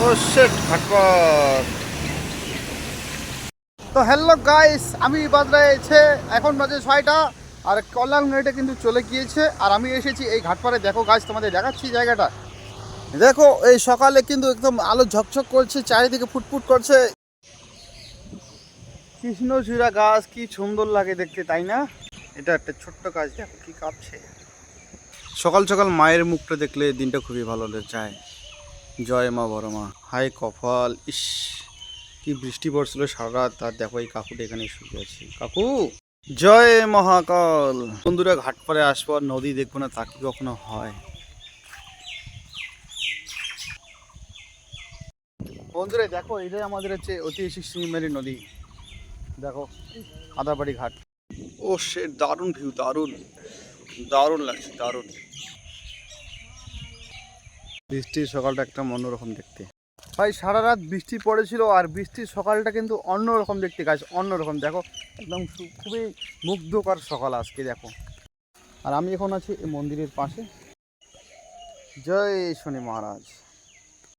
ও sheet Ghatpar. তো hello guys, আমি বাজে এখন বাজে 6টা আর কল্যাণ মিনিটে কিন্তু চলে গিয়েছে। আর আমি এসেছি এই ঘাটপাড়ে। দেখো গাইস, তোমাদের দেখাচ্ছি জায়গাটা। দেখো এই সকালে কিন্তু একদম আলো ঝকঝক করছে, চারিদিকে ফুটফুট করছে। কৃষ্ণচূড়া গাছ কি সুন্দর লাগে দেখতে, তাই না? এটা একটা ছোট্ট গাছ, দেখো কি কাঁপছে। সকাল সকাল মায়ের মুখটা দেখলে দিনটা খুবই ভালো যায়। জয় মা বড় মা। হাই কপাল, ইস কি বৃষ্টি পড়ছিল সারা রাত। আর দেখো এই কাকুটা এখানে শুয়ে আছে। কাকু জয় মহাকাল। বন্ধুরা, ঘাট পাড়ে আসবো আর নদী দেখবো না, তা কি কখনো হয়? বন্ধুরা দেখো, এটাই আমাদের হচ্ছে ঐতিহাসিক শিঙিমারি নদী। দেখো আদাবাড়ি ঘাট। ও সে দারুণ ভিউ, দারুণ দারুণ লাগছে, দারুণ। বৃষ্টির সকালটা একটা অন্যরকম দেখতে। ভাই সারা রাত বৃষ্টি পড়েছিল আর বৃষ্টির সকালটা কিন্তু অন্যরকম দেখতে গাছ, অন্যরকম। দেখো একদম খুবই মুগ্ধকর সকাল আজকে, দেখো। আর আমি এখন আছি এই মন্দিরের পাশে। জয় শনি মহারাজ।